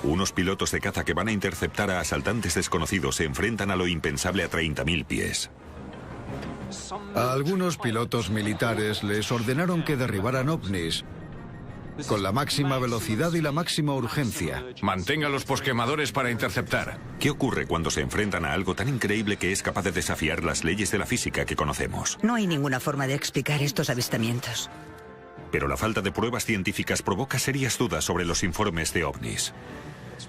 Unos pilotos de caza que van a interceptar a asaltantes desconocidos se enfrentan a lo impensable a 30.000 pies. A algunos pilotos militares les ordenaron que derribaran ovnis con la máxima velocidad y la máxima urgencia. Mantenga los posquemadores para interceptar. ¿Qué ocurre cuando se enfrentan a algo tan increíble que es capaz de desafiar las leyes de la física que conocemos? No hay ninguna forma de explicar estos avistamientos. Pero la falta de pruebas científicas provoca serias dudas sobre los informes de ovnis.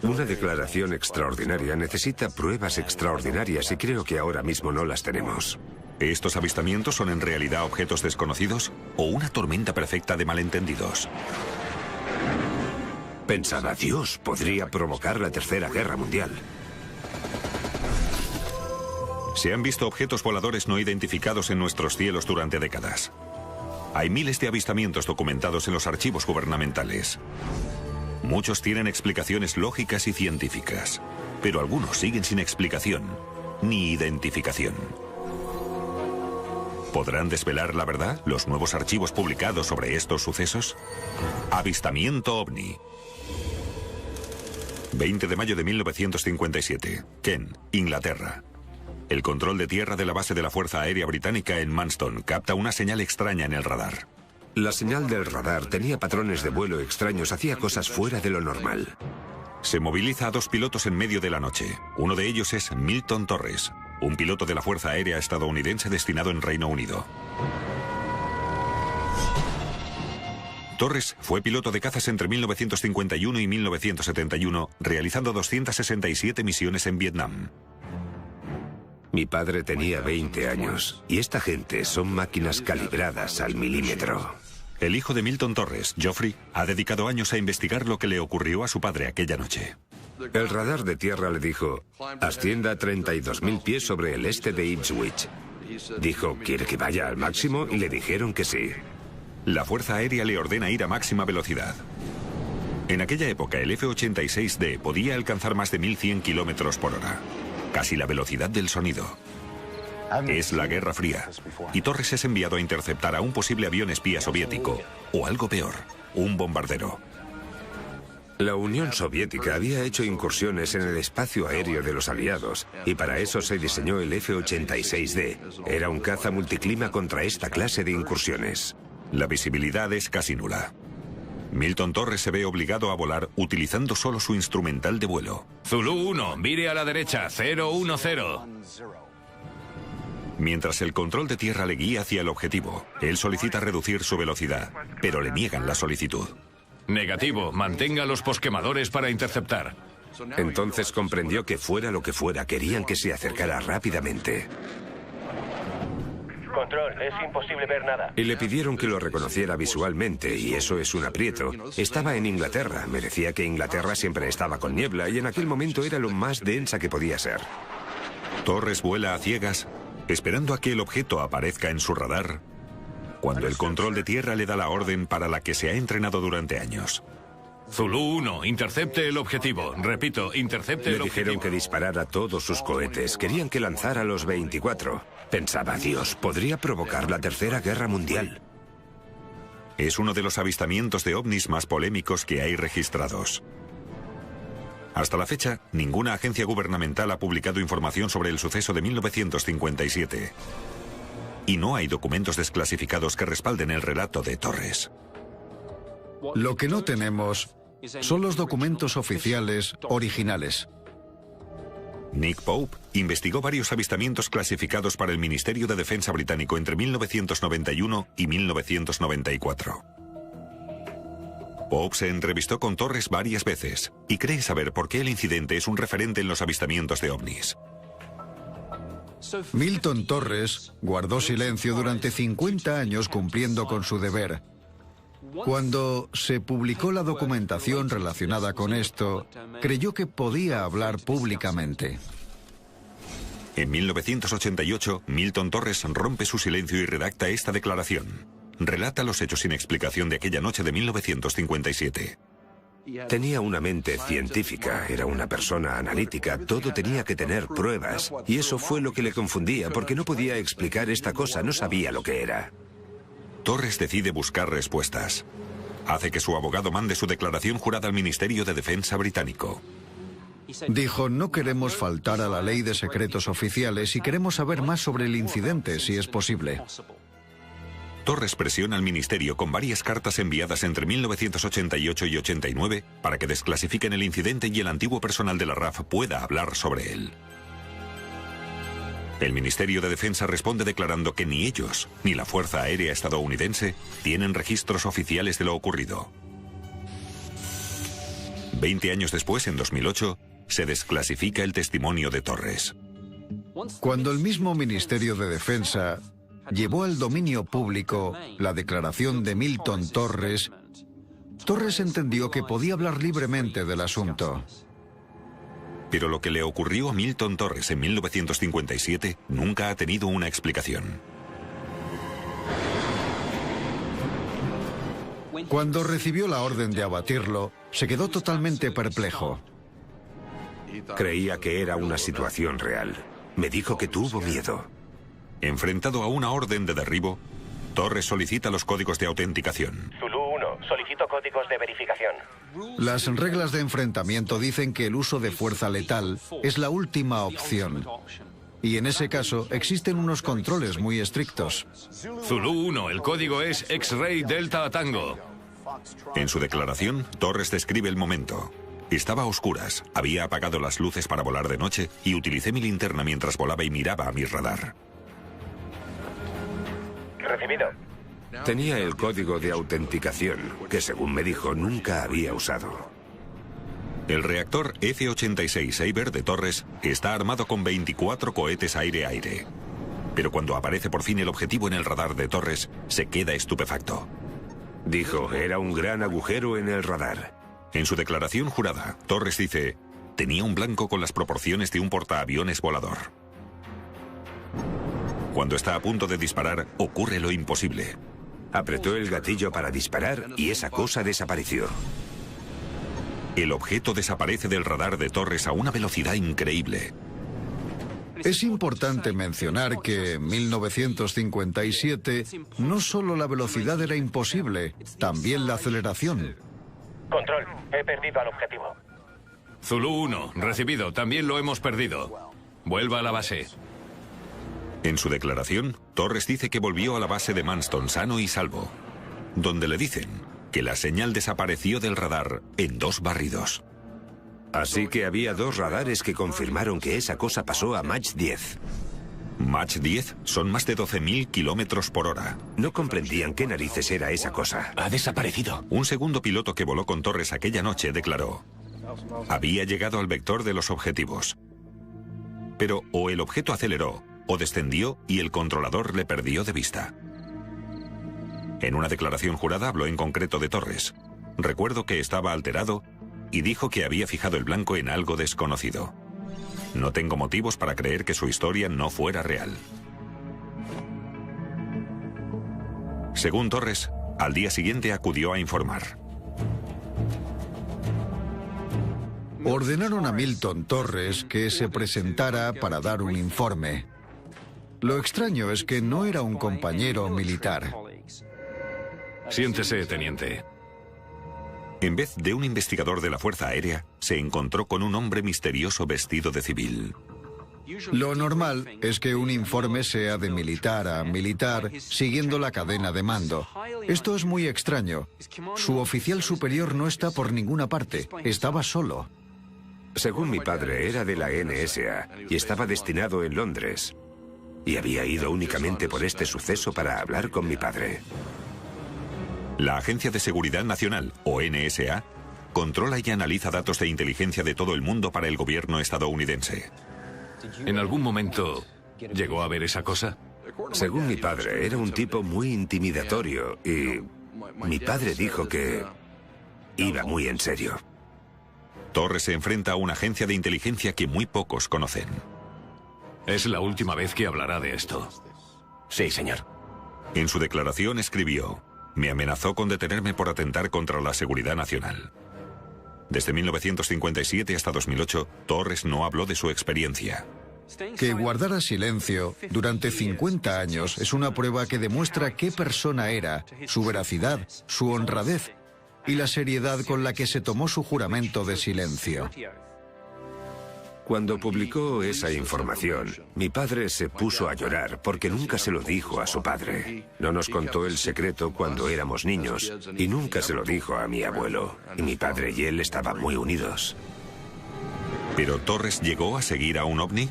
Una declaración extraordinaria necesita pruebas extraordinarias y creo que ahora mismo no las tenemos. ¿Estos avistamientos son en realidad objetos desconocidos o una tormenta perfecta de malentendidos? Pensaba, Dios podría provocar la Tercera Guerra Mundial. Se han visto objetos voladores no identificados en nuestros cielos durante décadas. Hay miles de avistamientos documentados en los archivos gubernamentales. Muchos tienen explicaciones lógicas y científicas, pero algunos siguen sin explicación ni identificación. ¿Podrán desvelar la verdad los nuevos archivos publicados sobre estos sucesos? Avistamiento OVNI. 20 de mayo de 1957. Kent, Inglaterra. El control de tierra de la base de la Fuerza Aérea Británica en Manston capta una señal extraña en el radar. La señal del radar tenía patrones de vuelo extraños, hacía cosas fuera de lo normal. Se moviliza a dos pilotos en medio de la noche. Uno de ellos es Milton Torres, un piloto de la Fuerza Aérea estadounidense destinado en Reino Unido. Torres fue piloto de cazas entre 1951 y 1971, realizando 267 misiones en Vietnam. Mi padre tenía 20 años y esta gente son máquinas calibradas al milímetro. El hijo de Milton Torres, Geoffrey, ha dedicado años a investigar lo que le ocurrió a su padre aquella noche. El radar de tierra le dijo, ascienda a 32.000 pies sobre el este de Ipswich. Dijo, ¿quiere que vaya al máximo? Y le dijeron que sí. La Fuerza Aérea le ordena ir a máxima velocidad. En aquella época, el F-86D podía alcanzar más de 1.100 kilómetros por hora. Casi la velocidad del sonido. Es la Guerra Fría, y Torres es enviado a interceptar a un posible avión espía soviético, o algo peor, un bombardero. La Unión Soviética había hecho incursiones en el espacio aéreo de los aliados, y para eso se diseñó el F-86D. Era un caza multiclima contra esta clase de incursiones. La visibilidad es casi nula. Milton Torres se ve obligado a volar utilizando solo su instrumental de vuelo. Zulu 1, vire a la derecha, 010. Mientras el control de tierra le guía hacia el objetivo, él solicita reducir su velocidad, pero le niegan la solicitud. Negativo, mantenga los posquemadores para interceptar. Entonces comprendió que fuera lo que fuera, querían que se acercara rápidamente. Control, es imposible ver nada. Y le pidieron que lo reconociera visualmente, y eso es un aprieto. Estaba en Inglaterra, me decía que Inglaterra siempre estaba con niebla, y en aquel momento era lo más densa que podía ser. Torres vuela a ciegas, esperando a que el objeto aparezca en su radar, cuando el control de tierra le da la orden para la que se ha entrenado durante años. Zulu 1, intercepte el objetivo. Repito, intercepte el objetivo. Le dijeron que disparara todos sus cohetes. Querían que lanzara los 24. Pensaba, Dios, podría provocar la Tercera Guerra Mundial. Es uno de los avistamientos de ovnis más polémicos que hay registrados. Hasta la fecha, ninguna agencia gubernamental ha publicado información sobre el suceso de 1957. Y no hay documentos desclasificados que respalden el relato de Torres. Lo que no tenemos son los documentos oficiales originales. Nick Pope investigó varios avistamientos clasificados para el Ministerio de Defensa británico entre 1991 y 1994. Pope se entrevistó con Torres varias veces y cree saber por qué el incidente es un referente en los avistamientos de ovnis. Milton Torres guardó silencio durante 50 años cumpliendo con su deber. Cuando se publicó la documentación relacionada con esto, creyó que podía hablar públicamente. En 1988, Milton Torres rompe su silencio y redacta esta declaración. Relata los hechos sin explicación de aquella noche de 1957. Tenía una mente científica, era una persona analítica, todo tenía que tener pruebas. Y eso fue lo que le confundía, porque no podía explicar esta cosa, no sabía lo que era. Torres decide buscar respuestas. hace que su abogado mande su declaración jurada al Ministerio de Defensa británico. Dijo, no queremos faltar a la ley de secretos oficiales y queremos saber más sobre el incidente, si es posible. Torres presiona al ministerio con varias cartas enviadas entre 1988 y 89 para que desclasifiquen el incidente y el antiguo personal de la RAF pueda hablar sobre él. El Ministerio de Defensa responde declarando que ni ellos ni la Fuerza Aérea estadounidense tienen registros oficiales de lo ocurrido. 20 años después, en 2008, se desclasifica el testimonio de Torres. Cuando el mismo Ministerio de Defensa llevó al dominio público la declaración de Milton Torres, Torres entendió que podía hablar libremente del asunto. Pero lo que le ocurrió a Milton Torres en 1957 nunca ha tenido una explicación. Cuando recibió la orden de abatirlo, se quedó totalmente perplejo. Creía que era una situación real. Me dijo que tuvo miedo. Enfrentado a una orden de derribo, Torres solicita los códigos de autenticación. Zulu 1, solicito códigos de verificación. Las reglas de enfrentamiento dicen que el uso de fuerza letal es la última opción. Y en ese caso existen unos controles muy estrictos. Zulu 1, el código es X-Ray Delta Tango. En su declaración, Torres describe el momento. Estaba a oscuras, había apagado las luces para volar de noche y utilicé mi linterna mientras volaba y miraba a mi radar. Recibido. Tenía el código de autenticación, que según me dijo nunca había usado. El reactor F-86 Sabre de Torres está armado con 24 cohetes aire-aire. Pero cuando aparece por fin el objetivo en el radar de Torres, se queda estupefacto. Dijo, era un gran agujero en el radar. En su declaración jurada, Torres dice, tenía un blanco con las proporciones de un portaaviones volador. Cuando está a punto de disparar, ocurre lo imposible. Apretó el gatillo para disparar y esa cosa desapareció. El objeto desaparece del radar de Torres a una velocidad increíble. Es importante mencionar que en 1957 no solo la velocidad era imposible, también la aceleración. Control, he perdido al objetivo. Zulu 1, recibido, también lo hemos perdido. Vuelva a la base. En su declaración, Torres dice que volvió a la base de Manston sano y salvo, donde le dicen que la señal desapareció del radar en 2 barridos. Así que había 2 radares que confirmaron que esa cosa pasó a Mach 10. Mach 10 son más de 12.000 kilómetros por hora. No comprendían qué narices era esa cosa. Ha desaparecido. Un segundo piloto que voló con Torres aquella noche declaró: había llegado al vector de los objetivos. Pero o el objeto aceleró o descendió y el controlador le perdió de vista. En una declaración jurada habló en concreto de Torres. Recuerdo que estaba alterado y dijo que había fijado el blanco en algo desconocido. No tengo motivos para creer que su historia no fuera real. Según Torres, al día siguiente acudió a informar. Ordenaron a Milton Torres que se presentara para dar un informe. Lo extraño es que no era un compañero militar. Siéntese, teniente. En vez de un investigador de la Fuerza Aérea, se encontró con un hombre misterioso vestido de civil. Lo normal es que un informe sea de militar a militar, siguiendo la cadena de mando. Esto es muy extraño. Su oficial superior no está por ninguna parte, estaba solo. Según mi padre, era de la NSA y estaba destinado en Londres. Y había ido únicamente por este suceso para hablar con mi padre. La Agencia de Seguridad Nacional, o NSA, controla y analiza datos de inteligencia de todo el mundo para el gobierno estadounidense. ¿En algún momento llegó a ver esa cosa? Según mi padre, era un tipo muy intimidatorio y mi padre dijo que iba muy en serio. Torres se enfrenta a una agencia de inteligencia que muy pocos conocen. Es la última vez que hablará de esto. Sí, señor. En su declaración escribió: me amenazó con detenerme por atentar contra la seguridad nacional. Desde 1957 hasta 2008, Torres no habló de su experiencia. Que guardara silencio durante 50 años es una prueba que demuestra qué persona era, su veracidad, su honradez y la seriedad con la que se tomó su juramento de silencio. Cuando publicó esa información, mi padre se puso a llorar porque nunca se lo dijo a su padre. No nos contó el secreto cuando éramos niños y nunca se lo dijo a mi abuelo. Y mi padre y él estaban muy unidos. ¿Pero Torres llegó a seguir a un ovni?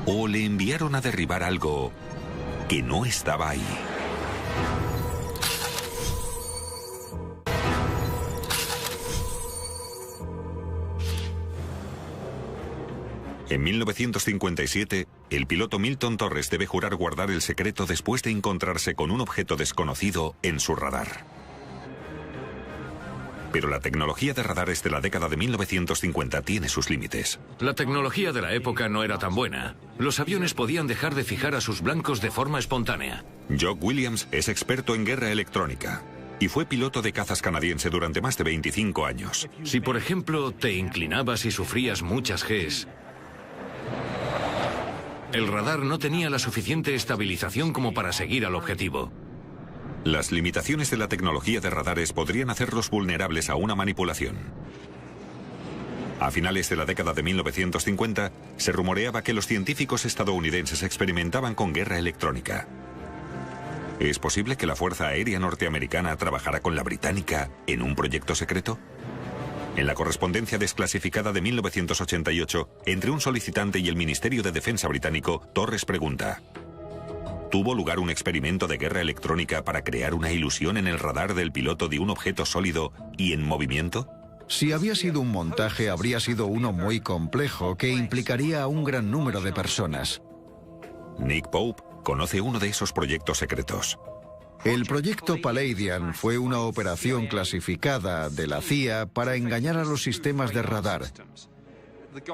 ¿O le enviaron a derribar algo que no estaba ahí? En 1957, el piloto Milton Torres debe jurar guardar el secreto después de encontrarse con un objeto desconocido en su radar. Pero la tecnología de radares de la década de 1950 tiene sus límites. La tecnología de la época no era tan buena. Los aviones podían dejar de fijar a sus blancos de forma espontánea. Jock Williams es experto en guerra electrónica y fue piloto de cazas canadiense durante más de 25 años. Si, por ejemplo, te inclinabas y sufrías muchas Gs, el radar no tenía la suficiente estabilización como para seguir al objetivo. Las limitaciones de la tecnología de radares podrían hacerlos vulnerables a una manipulación. A finales de la década de 1950, se rumoreaba que los científicos estadounidenses experimentaban con guerra electrónica. ¿Es posible que la Fuerza Aérea Norteamericana trabajara con la británica en un proyecto secreto? En la correspondencia desclasificada de 1988, entre un solicitante y el Ministerio de Defensa británico, Torres pregunta: ¿tuvo lugar un experimento de guerra electrónica para crear una ilusión en el radar del piloto de un objeto sólido y en movimiento? Si había sido un montaje, habría sido uno muy complejo que implicaría a un gran número de personas. Nick Pope conoce uno de esos proyectos secretos. El proyecto Palladian fue una operación clasificada de la CIA para engañar a los sistemas de radar.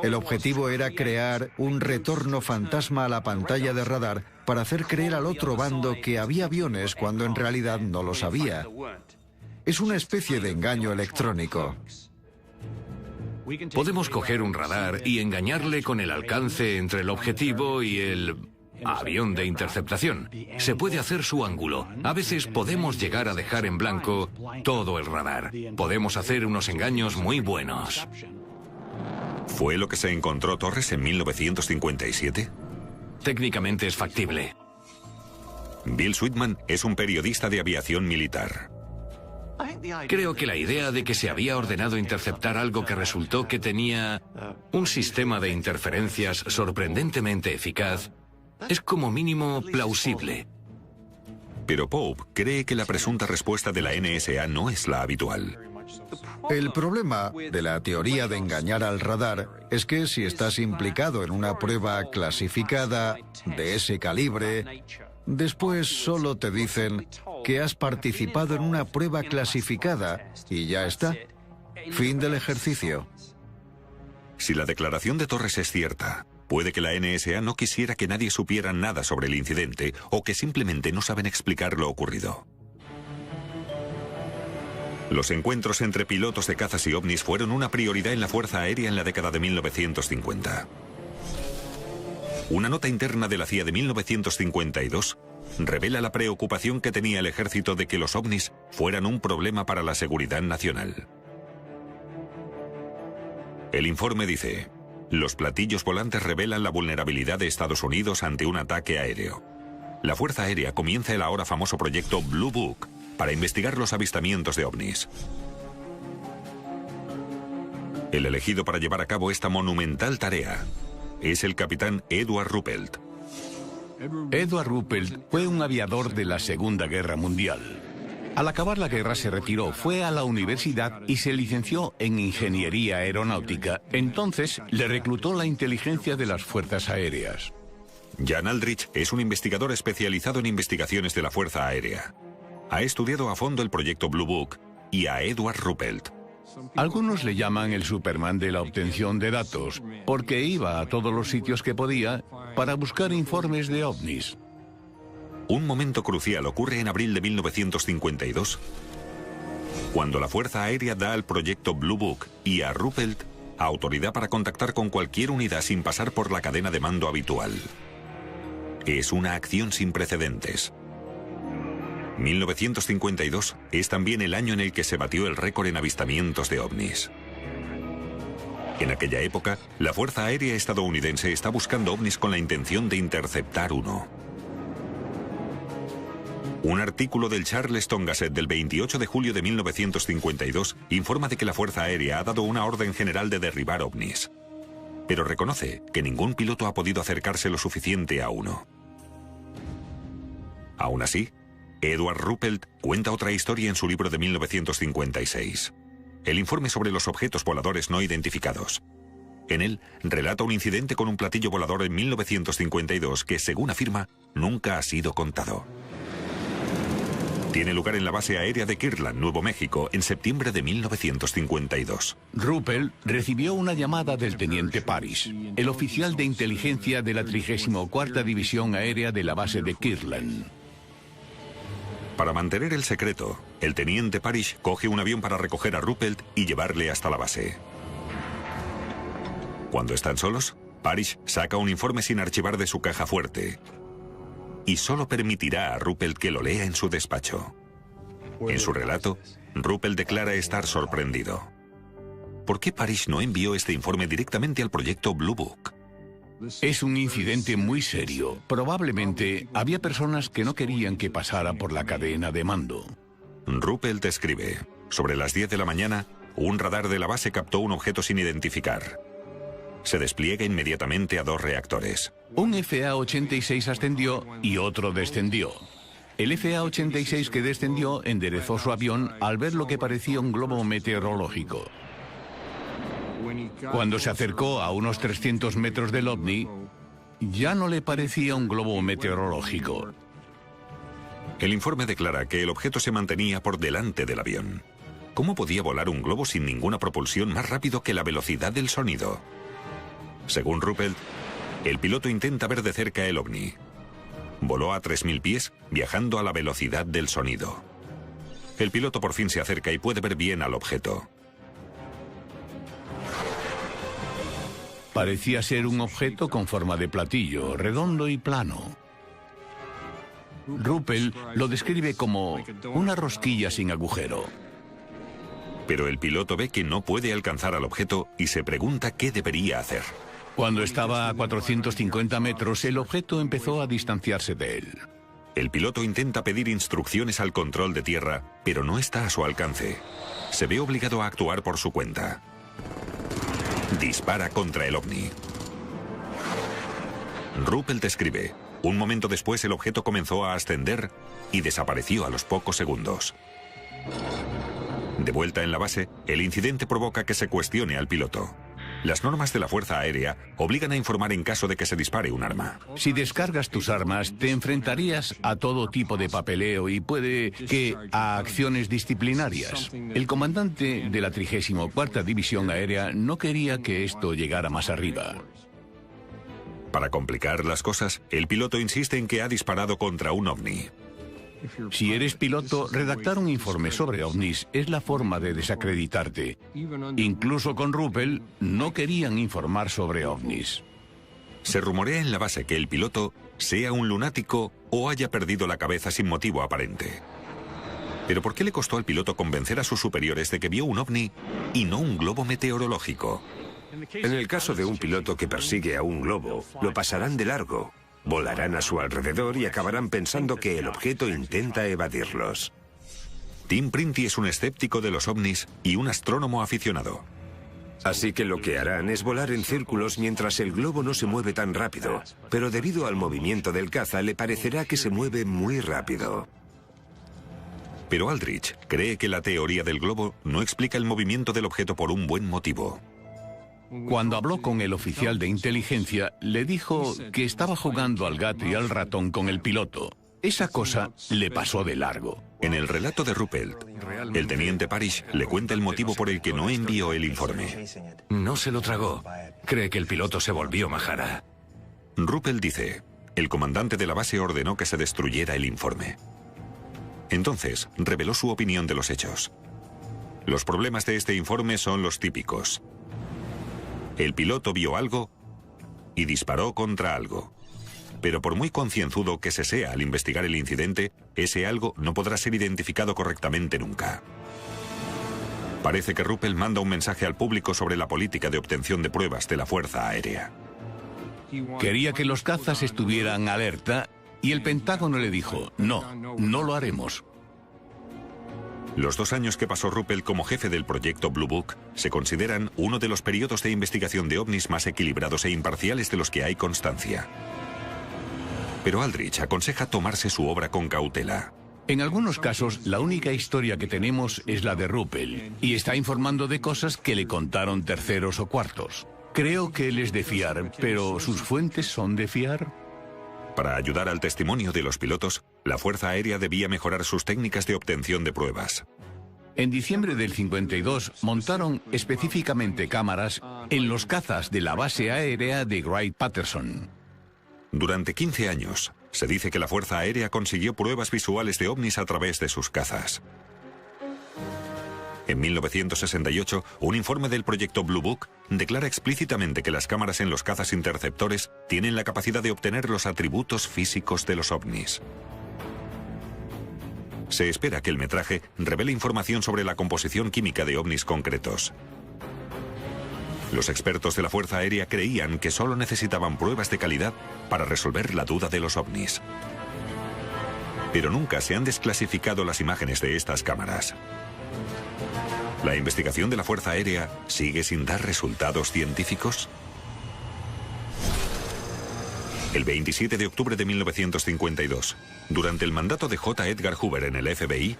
El objetivo era crear un retorno fantasma a la pantalla de radar para hacer creer al otro bando que había aviones cuando en realidad no los había. Es una especie de engaño electrónico. Podemos coger un radar y engañarle con el alcance entre el objetivo y el avión de interceptación. Se puede hacer su ángulo. A veces podemos llegar a dejar en blanco todo el radar. Podemos hacer unos engaños muy buenos. ¿Fue lo que se encontró Torres en 1957? Técnicamente es factible. Bill Sweetman es un periodista de aviación militar. Creo que la idea de que se había ordenado interceptar algo que resultó que tenía un sistema de interferencias sorprendentemente eficaz es como mínimo plausible. Pero Pope cree que la presunta respuesta de la NSA no es la habitual. El problema de la teoría de engañar al radar es que si estás implicado en una prueba clasificada de ese calibre, después solo te dicen que has participado en una prueba clasificada y ya está. Fin del ejercicio. Si la declaración de Torres es cierta, puede que la NSA no quisiera que nadie supiera nada sobre el incidente o que simplemente no saben explicar lo ocurrido. Los encuentros entre pilotos de cazas y ovnis fueron una prioridad en la Fuerza Aérea en la década de 1950. Una nota interna de la CIA de 1952 revela la preocupación que tenía el ejército de que los ovnis fueran un problema para la seguridad nacional. El informe dice: los platillos volantes revelan la vulnerabilidad de Estados Unidos ante un ataque aéreo. La Fuerza Aérea comienza el ahora famoso proyecto Blue Book para investigar los avistamientos de ovnis. El elegido para llevar a cabo esta monumental tarea es el capitán Edward Ruppelt. Edward Ruppelt fue un aviador de la Segunda Guerra Mundial. Al acabar la guerra se retiró, fue a la universidad y se licenció en Ingeniería Aeronáutica. Entonces le reclutó la inteligencia de las Fuerzas Aéreas. Jan Aldrich es un investigador especializado en investigaciones de la Fuerza Aérea. Ha estudiado a fondo el proyecto Blue Book y a Edward Ruppelt. Algunos le llaman el Superman de la obtención de datos, porque iba a todos los sitios que podía para buscar informes de ovnis. Un momento crucial ocurre en abril de 1952, cuando la Fuerza Aérea da al proyecto Blue Book y a Ruppelt autoridad para contactar con cualquier unidad sin pasar por la cadena de mando habitual. Es una acción sin precedentes. 1952 es también el año en el que se batió el récord en avistamientos de ovnis. En aquella época, la Fuerza Aérea estadounidense está buscando ovnis con la intención de interceptar uno. Un artículo del Charleston Gazette del 28 de julio de 1952 informa de que la Fuerza Aérea ha dado una orden general de derribar ovnis, pero reconoce que ningún piloto ha podido acercarse lo suficiente a uno. Aún así, Edward Ruppelt cuenta otra historia en su libro de 1956, el informe sobre los objetos voladores no identificados. En él, relata un incidente con un platillo volador en 1952 que, según afirma, nunca ha sido contado. Tiene lugar en la base aérea de Kirtland, Nuevo México, en septiembre de 1952. Ruppelt recibió una llamada del teniente Parrish, el oficial de inteligencia de la 34ª División Aérea de la base de Kirtland. Para mantener el secreto, el teniente Parrish coge un avión para recoger a Ruppelt y llevarle hasta la base. Cuando están solos, Parrish saca un informe sin archivar de su caja fuerte y solo permitirá a Ruppelt que lo lea en su despacho. En su relato, Ruppelt declara estar sorprendido. ¿Por qué Parrish no envió este informe directamente al proyecto Blue Book? Es un incidente muy serio. Probablemente había personas que no querían que pasara por la cadena de mando. Ruppelt escribe: sobre las 10 de la mañana, un radar de la base captó un objeto sin identificar. Se despliega inmediatamente a 2 reactores. Un FA-86 ascendió y otro descendió. El FA-86 que descendió enderezó su avión al ver lo que parecía un globo meteorológico. Cuando se acercó a unos 300 metros del ovni, ya no le parecía un globo meteorológico. El informe declara que el objeto se mantenía por delante del avión. ¿Cómo podía volar un globo sin ninguna propulsión más rápido que la velocidad del sonido? Según Ruppelt, el piloto intenta ver de cerca el ovni. Voló a 3.000 pies, viajando a la velocidad del sonido. El piloto por fin se acerca y puede ver bien al objeto. Parecía ser un objeto con forma de platillo, redondo y plano. Ruppelt lo describe como una rosquilla sin agujero. Pero el piloto ve que no puede alcanzar al objeto y se pregunta qué debería hacer. Cuando estaba a 450 metros, el objeto empezó a distanciarse de él. El piloto intenta pedir instrucciones al control de tierra, pero no está a su alcance. Se ve obligado a actuar por su cuenta. Dispara contra el ovni. Ruppelt escribe: un momento después el objeto comenzó a ascender y desapareció a los pocos segundos. De vuelta en la base, el incidente provoca que se cuestione al piloto. Las normas de la Fuerza Aérea obligan a informar en caso de que se dispare un arma. Si descargas tus armas, te enfrentarías a todo tipo de papeleo y puede que a acciones disciplinarias. El comandante de la 34ª División Aérea no quería que esto llegara más arriba. Para complicar las cosas, el piloto insiste en que ha disparado contra un ovni. Si eres piloto, redactar un informe sobre ovnis es la forma de desacreditarte. Incluso con Ruppelt no querían informar sobre ovnis. Se rumorea en la base que el piloto sea un lunático o haya perdido la cabeza sin motivo aparente. Pero ¿por qué le costó al piloto convencer a sus superiores de que vio un ovni y no un globo meteorológico? En el caso de un piloto que persigue a un globo, lo pasarán de largo. Volarán a su alrededor y acabarán pensando que el objeto intenta evadirlos. Tim Printy es un escéptico de los ovnis y un astrónomo aficionado. Así que lo que harán es volar en círculos mientras el globo no se mueve tan rápido, pero debido al movimiento del caza le parecerá que se mueve muy rápido. Pero Aldrich cree que la teoría del globo no explica el movimiento del objeto por un buen motivo. Cuando habló con el oficial de inteligencia, le dijo que estaba jugando al gato y al ratón con el piloto. Esa cosa le pasó de largo. En el relato de Ruppelt, el teniente Parrish le cuenta el motivo por el que no envió el informe. No se lo tragó. Cree que el piloto se volvió majara. Ruppelt dice: el comandante de la base ordenó que se destruyera el informe. Entonces, reveló su opinión de los hechos. Los problemas de este informe son los típicos. El piloto vio algo y disparó contra algo. Pero por muy concienzudo que se sea al investigar el incidente, ese algo no podrá ser identificado correctamente nunca. Parece que Ruppel manda un mensaje al público sobre la política de obtención de pruebas de la Fuerza Aérea. Quería que los cazas estuvieran alerta y el Pentágono le dijo, no lo haremos. Los 2 años que pasó Ruppel como jefe del proyecto Blue Book se consideran uno de los periodos de investigación de ovnis más equilibrados e imparciales de los que hay constancia. Pero Aldrich aconseja tomarse su obra con cautela. En algunos casos, la única historia que tenemos es la de Ruppel, y está informando de cosas que le contaron terceros o cuartos. Creo que él es de fiar, pero ¿sus fuentes son de fiar? Para ayudar al testimonio de los pilotos, la Fuerza Aérea debía mejorar sus técnicas de obtención de pruebas. En diciembre del 52 montaron específicamente cámaras en los cazas de la base aérea de Wright-Patterson. Durante 15 años, se dice que la Fuerza Aérea consiguió pruebas visuales de ovnis a través de sus cazas. En 1968, un informe del proyecto Blue Book declara explícitamente que las cámaras en los cazas interceptores tienen la capacidad de obtener los atributos físicos de los ovnis. Se espera que el metraje revele información sobre la composición química de ovnis concretos. Los expertos de la Fuerza Aérea creían que solo necesitaban pruebas de calidad para resolver la duda de los ovnis. Pero nunca se han desclasificado las imágenes de estas cámaras. ¿La investigación de la Fuerza Aérea sigue sin dar resultados científicos? El 27 de octubre de 1952, durante el mandato de J. Edgar Hoover en el FBI,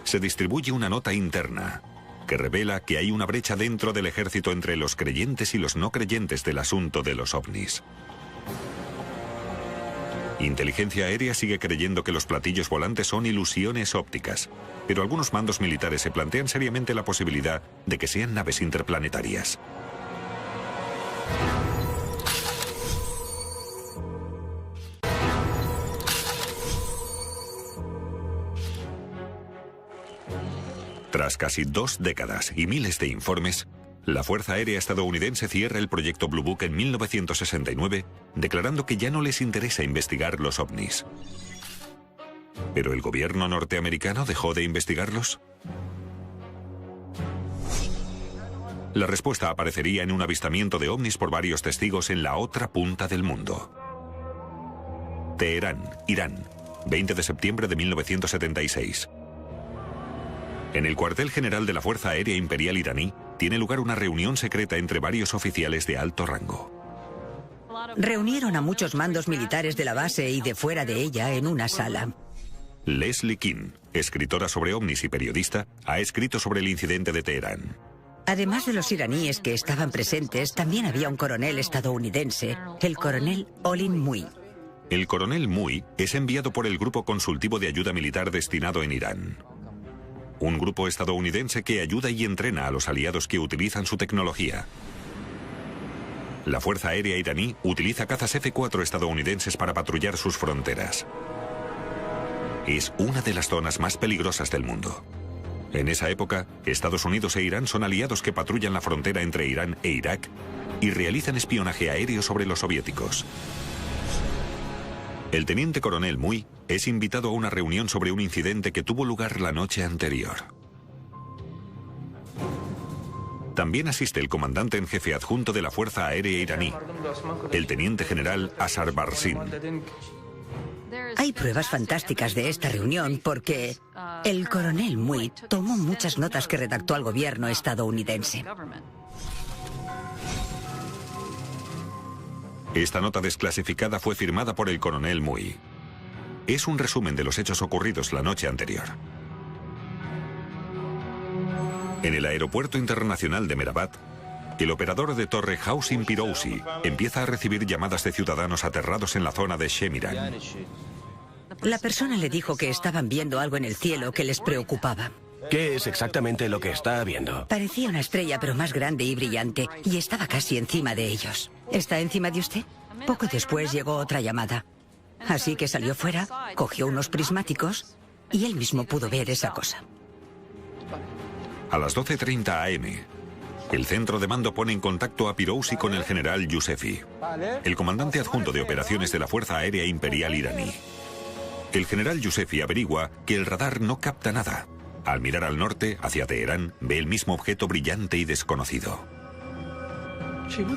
se distribuye una nota interna que revela que hay una brecha dentro del ejército entre los creyentes y los no creyentes del asunto de los ovnis. Inteligencia Aérea sigue creyendo que los platillos volantes son ilusiones ópticas, pero algunos mandos militares se plantean seriamente la posibilidad de que sean naves interplanetarias. Tras casi 2 décadas y miles de informes, la Fuerza Aérea estadounidense cierra el proyecto Blue Book en 1969, declarando que ya no les interesa investigar los ovnis. ¿Pero el gobierno norteamericano dejó de investigarlos? La respuesta aparecería en un avistamiento de ovnis por varios testigos en la otra punta del mundo. Teherán, Irán, 20 de septiembre de 1976. En el cuartel general de la Fuerza Aérea Imperial iraní tiene lugar una reunión secreta entre varios oficiales de alto rango. Reunieron a muchos mandos militares de la base y de fuera de ella en una sala. Leslie Kean, escritora sobre ovnis y periodista, ha escrito sobre el incidente de Teherán. Además de los iraníes que estaban presentes, también había un coronel estadounidense, el coronel Olin Mui. El coronel Mui es enviado por el Grupo Consultivo de Ayuda Militar destinado en Irán. Un grupo estadounidense que ayuda y entrena a los aliados que utilizan su tecnología. La Fuerza Aérea iraní utiliza cazas F-4 estadounidenses para patrullar sus fronteras. Es una de las zonas más peligrosas del mundo. En esa época, Estados Unidos e Irán son aliados que patrullan la frontera entre Irán e Irak y realizan espionaje aéreo sobre los soviéticos. El teniente coronel Mui es invitado a una reunión sobre un incidente que tuvo lugar la noche anterior. También asiste el comandante en jefe adjunto de la Fuerza Aérea iraní, el teniente general Asar Barsin. Hay pruebas fantásticas de esta reunión porque el coronel Mui tomó muchas notas que redactó al gobierno estadounidense. Esta nota desclasificada fue firmada por el coronel Mui. Es un resumen de los hechos ocurridos la noche anterior. En el aeropuerto internacional de Mehrabad, el operador de torre Housin Pirouzi empieza a recibir llamadas de ciudadanos aterrados en la zona de Shemiran. La persona le dijo que estaban viendo algo en el cielo que les preocupaba. ¿Qué es exactamente lo que está viendo? Parecía una estrella, pero más grande y brillante, y estaba casi encima de ellos. ¿Está encima de usted? Poco después llegó otra llamada. Así que salió fuera, cogió unos prismáticos y él mismo pudo ver esa cosa. A las 12:30 am, El centro de mando pone en contacto a Pirouzi con el general Yousefi, el comandante adjunto de operaciones de la Fuerza Aérea Imperial iraní. El general Yousefi averigua que el radar no capta nada. Al mirar al norte, hacia Teherán, ve el mismo objeto brillante y desconocido.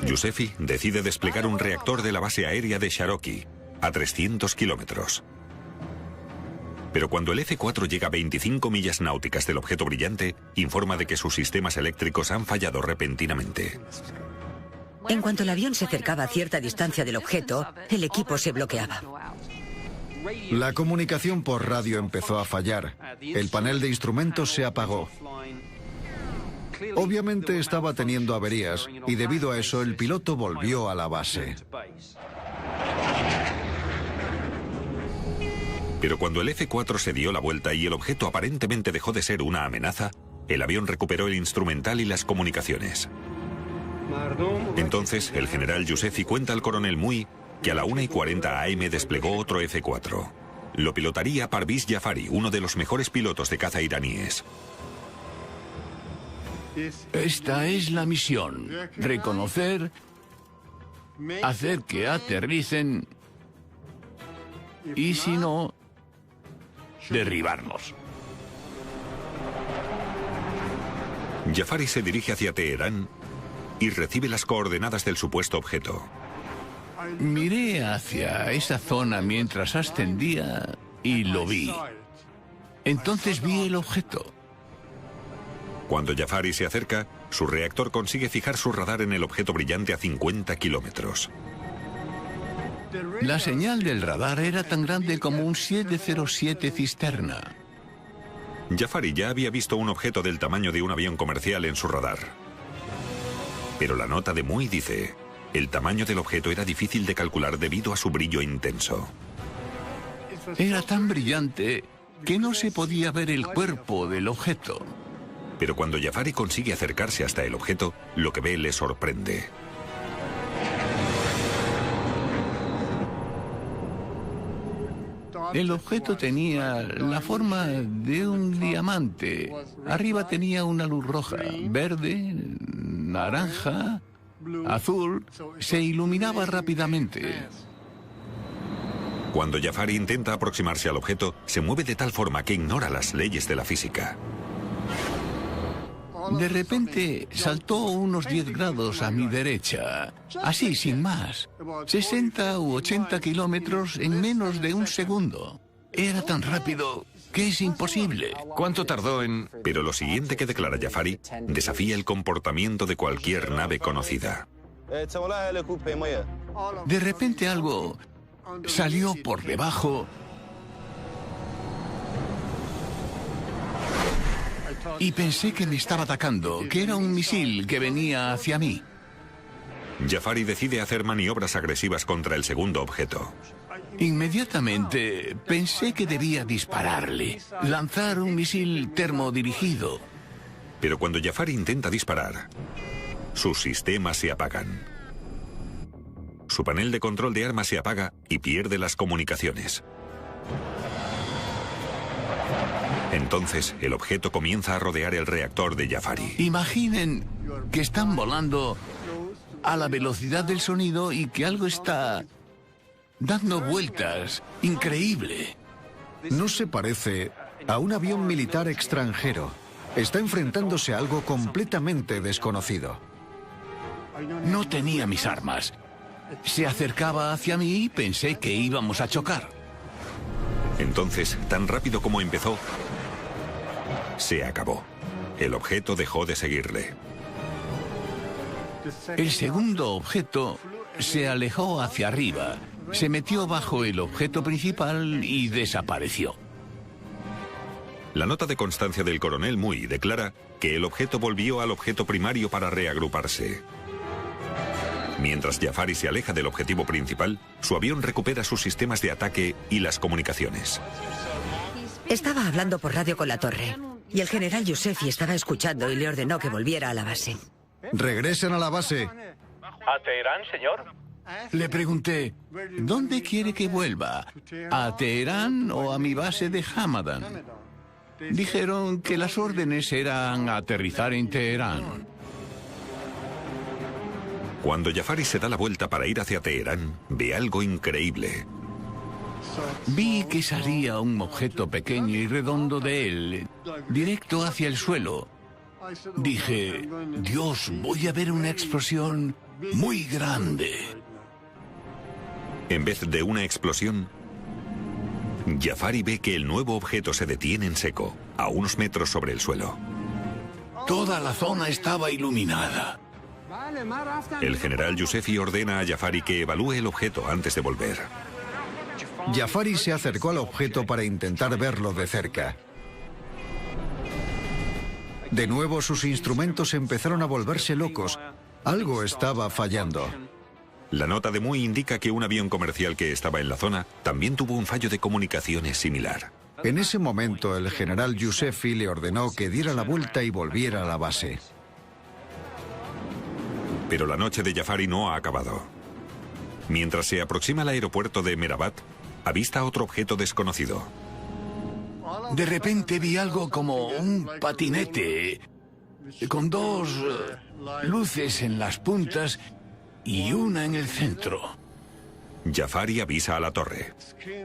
Yousefi decide desplegar un reactor de la base aérea de Sharoki, a 300 kilómetros. Pero cuando el F-4 llega a 25 millas náuticas del objeto brillante, informa de que sus sistemas eléctricos han fallado repentinamente. En cuanto el avión se acercaba a cierta distancia del objeto, el equipo se bloqueaba. La comunicación por radio empezó a fallar. El panel de instrumentos se apagó. Obviamente estaba teniendo averías y debido a eso el piloto volvió a la base. Pero cuando el F-4 se dio la vuelta y el objeto aparentemente dejó de ser una amenaza, el avión recuperó el instrumental y las comunicaciones. Entonces, el general Yousefi cuenta al coronel Mui que a la 1:40 AM desplegó otro F-4. Lo pilotaría Parviz Jafari, uno de los mejores pilotos de caza iraníes. Esta es la misión. Reconocer, hacer que aterricen y, si no, derribarnos. Jafari se dirige hacia Teherán y recibe las coordenadas del supuesto objeto. Miré hacia esa zona mientras ascendía y lo vi. Entonces vi el objeto. Cuando Jafari se acerca, su reactor consigue fijar su radar en el objeto brillante a 50 kilómetros. La señal del radar era tan grande como un 707 cisterna. Jafari ya había visto un objeto del tamaño de un avión comercial en su radar. Pero la nota de Mui dice: el tamaño del objeto era difícil de calcular debido a su brillo intenso. Era tan brillante que no se podía ver el cuerpo del objeto. Pero cuando Jafari consigue acercarse hasta el objeto, lo que ve le sorprende. El objeto tenía la forma de un diamante. Arriba tenía una luz roja, verde, naranja, azul. Se iluminaba rápidamente. Cuando Jafari intenta aproximarse al objeto, se mueve de tal forma que ignora las leyes de la física. De repente saltó unos 10 grados a mi derecha, así sin más. 60 u 80 kilómetros en menos de un segundo. Era tan rápido que es imposible. ¿Cuánto tardó en...? Pero lo siguiente que declara Jafari desafía el comportamiento de cualquier nave conocida. De repente algo salió por debajo y pensé que me estaba atacando, que era un misil que venía hacia mí. Jafari decide hacer maniobras agresivas contra el segundo objeto. Inmediatamente pensé que debía dispararle, lanzar un misil termodirigido. Pero cuando Jafari intenta disparar, sus sistemas se apagan. Su panel de control de armas se apaga y pierde las comunicaciones. Entonces, el objeto comienza a rodear el reactor de Jafari. Imaginen que están volando a la velocidad del sonido y que algo está dando vueltas. Increíble. No se parece a un avión militar extranjero. Está enfrentándose a algo completamente desconocido. No tenía mis armas. Se acercaba hacia mí y pensé que íbamos a chocar. Entonces, tan rápido como empezó, se acabó. El objeto dejó de seguirle. El segundo objeto se alejó hacia arriba, se metió bajo el objeto principal y desapareció. La nota de constancia del coronel Mui declara que el objeto volvió al objeto primario para reagruparse. Mientras Jafari se aleja del objetivo principal, su avión recupera sus sistemas de ataque y las comunicaciones. Estaba hablando por radio con la torre y el general Yousefi estaba escuchando y le ordenó que volviera a la base. Regresen a la base. ¿A Teherán, señor? Le pregunté, ¿dónde quiere que vuelva? ¿A Teherán o a mi base de Hamadan? Dijeron que las órdenes eran aterrizar en Teherán. Cuando Jafari se da la vuelta para ir hacia Teherán, ve algo increíble. Vi que salía un objeto pequeño y redondo de él, directo hacia el suelo. Dije, Dios, voy a ver una explosión muy grande. En vez de una explosión, Jafari ve que el nuevo objeto se detiene en seco, a unos metros sobre el suelo. Toda la zona estaba iluminada. El general Yousefi ordena a Jafari que evalúe el objeto antes de volver. Jafari se acercó al objeto para intentar verlo de cerca. De nuevo sus instrumentos empezaron a volverse locos. Algo estaba fallando. La nota de Muy indica que un avión comercial que estaba en la zona también tuvo un fallo de comunicaciones similar. En ese momento el general Yousefi le ordenó que diera la vuelta y volviera a la base. Pero la noche de Jafari no ha acabado. Mientras se aproxima al aeropuerto de Merabat, avista otro objeto desconocido. De repente vi algo como un patinete, con dos luces en las puntas y una en el centro. Jafari avisa a la torre.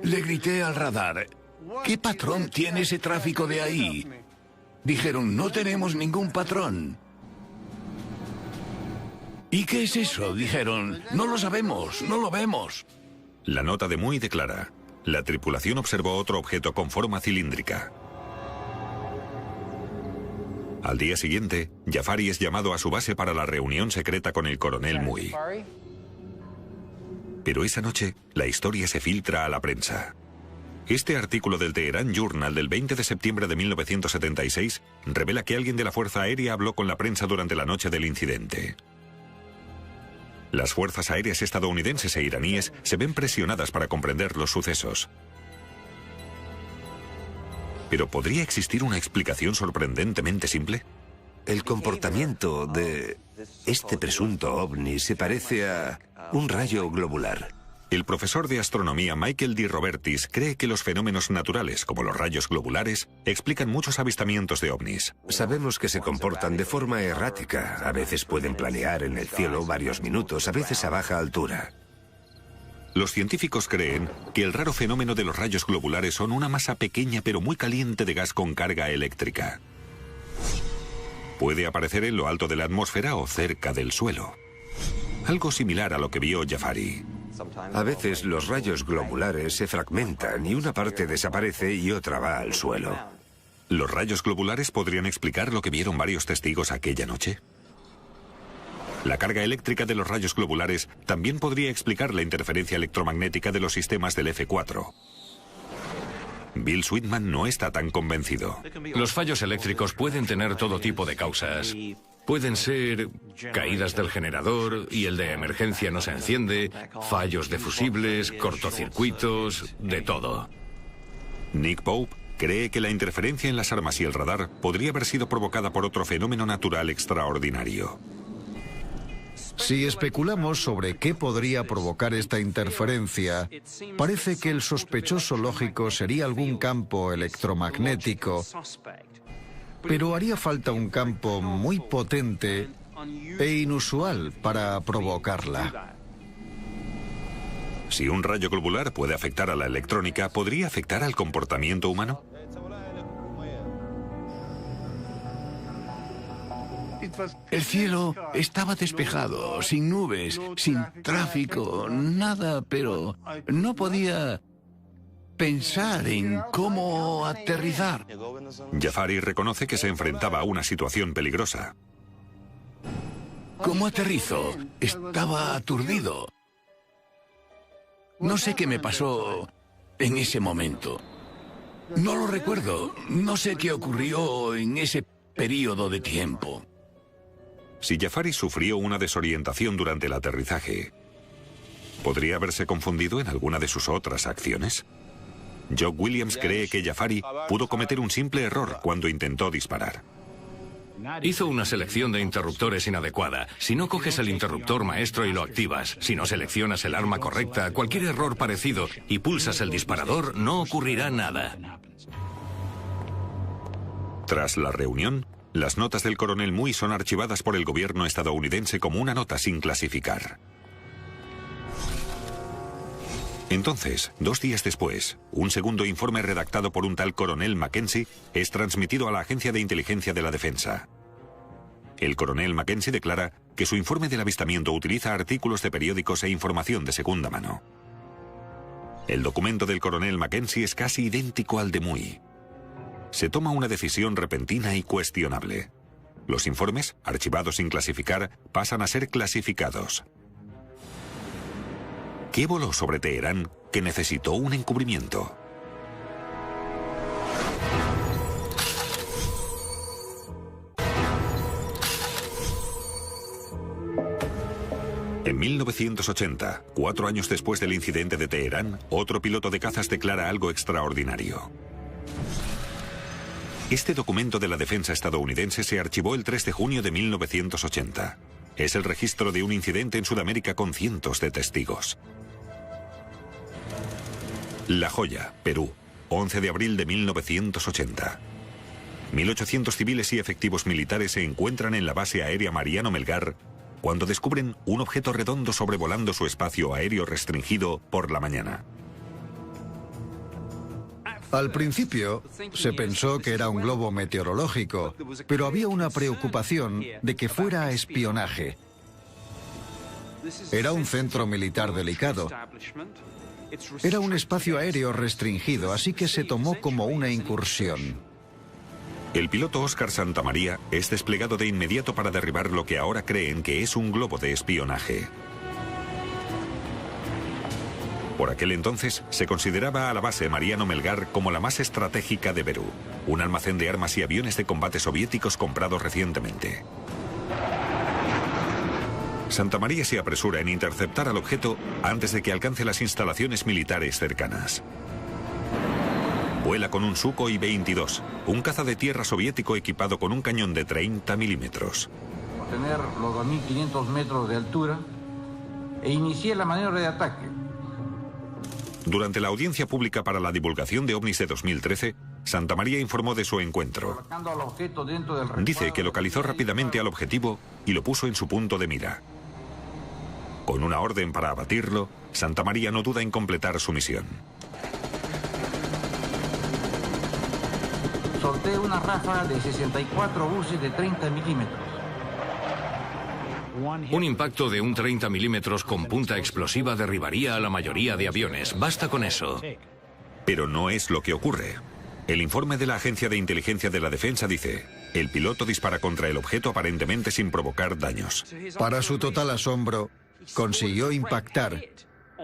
Le grité al radar, ¿qué patrón tiene ese tráfico de ahí? Dijeron, no tenemos ningún patrón. ¿Y qué es eso? Dijeron, no lo sabemos, no lo vemos. La nota de Muy declara, la tripulación observó otro objeto con forma cilíndrica. Al día siguiente, Jafari es llamado a su base para la reunión secreta con el coronel Muy. Pero esa noche, la historia se filtra a la prensa. Este artículo del Teherán Journal del 20 de septiembre de 1976 revela que alguien de la Fuerza Aérea habló con la prensa durante la noche del incidente. Las fuerzas aéreas estadounidenses e iraníes se ven presionadas para comprender los sucesos. ¿Pero podría existir una explicación sorprendentemente simple? El comportamiento de este presunto ovni se parece a un rayo globular. El profesor de astronomía Michael D. Robertis cree que los fenómenos naturales, como los rayos globulares, explican muchos avistamientos de ovnis. Sabemos que se comportan de forma errática. A veces pueden planear en el cielo varios minutos, a veces a baja altura. Los científicos creen que el raro fenómeno de los rayos globulares son una masa pequeña pero muy caliente de gas con carga eléctrica. Puede aparecer en lo alto de la atmósfera o cerca del suelo. Algo similar a lo que vio Jafari. A veces los rayos globulares se fragmentan y una parte desaparece y otra va al suelo. ¿Los rayos globulares podrían explicar lo que vieron varios testigos aquella noche? La carga eléctrica de los rayos globulares también podría explicar la interferencia electromagnética de los sistemas del F4. Bill Sweetman no está tan convencido. Los fallos eléctricos pueden tener todo tipo de causas. Pueden ser caídas del generador y el de emergencia no se enciende, fallos de fusibles, cortocircuitos, de todo. Nick Pope cree que la interferencia en las armas y el radar podría haber sido provocada por otro fenómeno natural extraordinario. Si especulamos sobre qué podría provocar esta interferencia, parece que el sospechoso lógico sería algún campo electromagnético, pero haría falta un campo muy potente e inusual para provocarla. Si un rayo globular puede afectar a la electrónica, ¿podría afectar al comportamiento humano? El cielo estaba despejado, sin nubes, sin tráfico, nada, pero no podía pensar en cómo aterrizar. Jafari reconoce que se enfrentaba a una situación peligrosa. ¿Cómo aterrizo? Estaba aturdido. No sé qué me pasó en ese momento. No lo recuerdo. No sé qué ocurrió en ese periodo de tiempo. Si Jafari sufrió una desorientación durante el aterrizaje, ¿podría haberse confundido en alguna de sus otras acciones? Jock Williams cree que Jafari pudo cometer un simple error cuando intentó disparar. Hizo una selección de interruptores inadecuada. Si no coges el interruptor maestro y lo activas, si no seleccionas el arma correcta, cualquier error parecido y pulsas el disparador, no ocurrirá nada. Tras la reunión, Las notas del coronel Muy son archivadas por el gobierno estadounidense como una nota sin clasificar. Entonces, 2 días después, un segundo informe redactado por un tal coronel Mackenzie es transmitido a la Agencia de Inteligencia de la Defensa. El coronel Mackenzie declara que su informe del avistamiento utiliza artículos de periódicos e información de segunda mano. El documento del coronel Mackenzie es casi idéntico al de Muy. Se toma una decisión repentina y cuestionable. Los informes, archivados sin clasificar, pasan a ser clasificados. ¿Qué voló sobre Teherán que necesitó un encubrimiento? En 1980, 4 años después del incidente de Teherán, otro piloto de cazas declara algo extraordinario. Este documento de la defensa estadounidense se archivó el 3 de junio de 1980. Es el registro de un incidente en Sudamérica con cientos de testigos. La Joya, Perú, 11 de abril de 1980. 1.800 civiles y efectivos militares se encuentran en la base aérea Mariano Melgar cuando descubren un objeto redondo sobrevolando su espacio aéreo restringido por la mañana. Al principio se pensó que era un globo meteorológico, pero había una preocupación de que fuera espionaje. Era un centro militar delicado. Era un espacio aéreo restringido, así que se tomó como una incursión. El piloto Óscar Santamaría es desplegado de inmediato para derribar lo que ahora creen que es un globo de espionaje. Por aquel entonces se consideraba a la base Mariano Melgar como la más estratégica de Perú, un almacén de armas y aviones de combate soviéticos comprados recientemente. Santamaría se apresura en interceptar al objeto antes de que alcance las instalaciones militares cercanas. Vuela con un Sukhoi 22, un caza de tierra soviético equipado con un cañón de 30 milímetros. Tener los 2.500 metros de altura e inicié la maniobra de ataque. Durante la audiencia pública para la divulgación de ovnis de 2013, Santamaría informó de su encuentro. Dice que localizó rápidamente al objetivo y lo puso en su punto de mira. Con una orden para abatirlo, Santamaría no duda en completar su misión. Solté una ráfaga de 64 buses de 30 milímetros. Un impacto de un 30 milímetros con punta explosiva derribaría a la mayoría de aviones. Basta con eso. Pero no es lo que ocurre. El informe de la Agencia de Inteligencia de la Defensa dice: el piloto dispara contra el objeto aparentemente sin provocar daños. Para su total asombro, consiguió impactar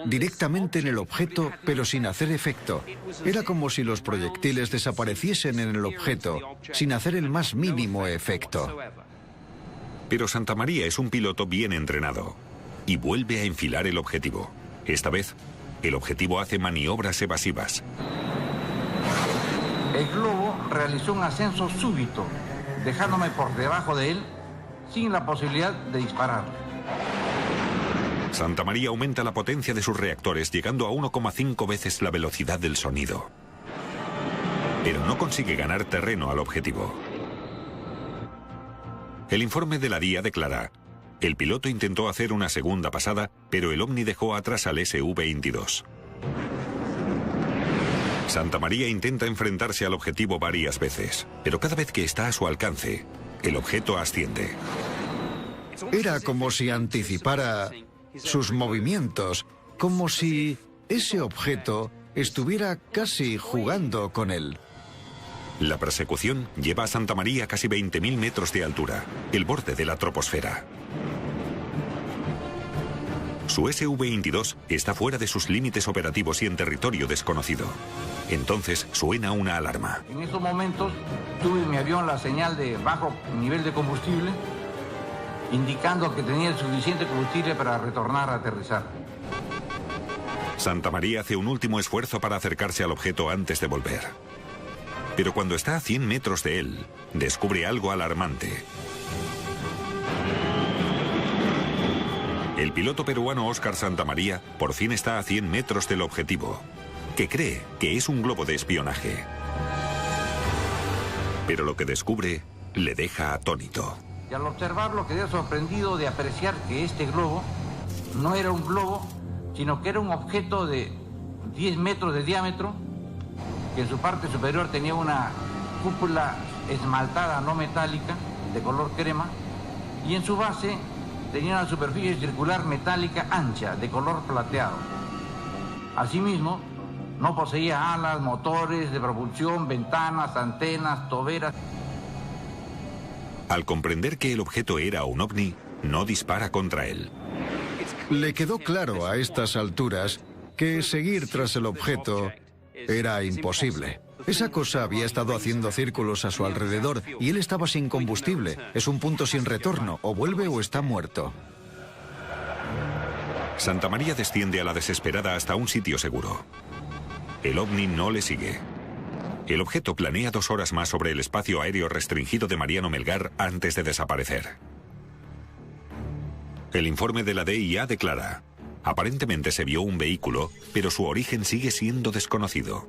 directamente en el objeto, pero sin hacer efecto. Era como si los proyectiles desapareciesen en el objeto, sin hacer el más mínimo efecto. Pero Santamaría es un piloto bien entrenado y vuelve a enfilar el objetivo. Esta vez, el objetivo hace maniobras evasivas. El globo realizó un ascenso súbito, dejándome por debajo de él sin la posibilidad de disparar. Santamaría aumenta la potencia de sus reactores, llegando a 1,5 veces la velocidad del sonido. Pero no consigue ganar terreno al objetivo. El informe de la DIA declara: el piloto intentó hacer una segunda pasada, pero el ovni dejó atrás al Su-22. Santamaría intenta enfrentarse al objetivo varias veces, pero cada vez que está a su alcance, el objeto asciende. Era como si anticipara sus movimientos, como si ese objeto estuviera casi jugando con él. La persecución lleva a Santamaría a casi 20.000 metros de altura, el borde de la troposfera. Su Su-22 está fuera de sus límites operativos y en territorio desconocido. Entonces suena una alarma. En esos momentos tuve en mi avión la señal de bajo nivel de combustible, indicando que tenía el suficiente combustible para retornar a aterrizar. Santamaría hace un último esfuerzo para acercarse al objeto antes de volver. Pero cuando está a 100 metros de él, descubre algo alarmante. El piloto peruano Óscar Santamaría por fin está a 100 metros del objetivo, que cree que es un globo de espionaje. Pero lo que descubre le deja atónito. Y al observarlo quedé sorprendido de apreciar que este globo no era un globo, sino que era un objeto de 10 metros de diámetro, que en su parte superior tenía una cúpula esmaltada no metálica de color crema, y en su base tenía una superficie circular metálica ancha de color plateado. Asimismo, no poseía alas, motores de propulsión, ventanas, antenas, toberas. Al comprender que el objeto era un ovni, no dispara contra él. Le quedó claro a estas alturas que seguir tras el objeto era imposible. Esa cosa había estado haciendo círculos a su alrededor y él estaba sin combustible. Es un punto sin retorno, o vuelve o está muerto. Santamaría desciende a la desesperada hasta un sitio seguro. El ovni no le sigue. El objeto planea 2 horas más sobre el espacio aéreo restringido de Mariano Melgar antes de desaparecer. El informe de la DIA declara: aparentemente se vio un vehículo, pero su origen sigue siendo desconocido.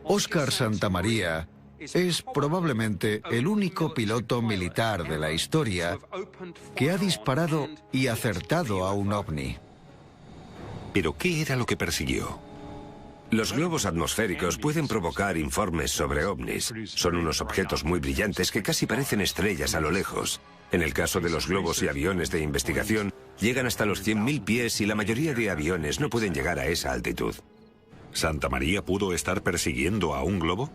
Óscar Santamaría es probablemente el único piloto militar de la historia que ha disparado y acertado a un ovni. ¿Pero qué era lo que persiguió? Los globos atmosféricos pueden provocar informes sobre ovnis. Son unos objetos muy brillantes que casi parecen estrellas a lo lejos. En el caso de los globos y aviones de investigación, llegan hasta los 100.000 pies y la mayoría de aviones no pueden llegar a esa altitud. ¿Santamaría pudo estar persiguiendo a un globo?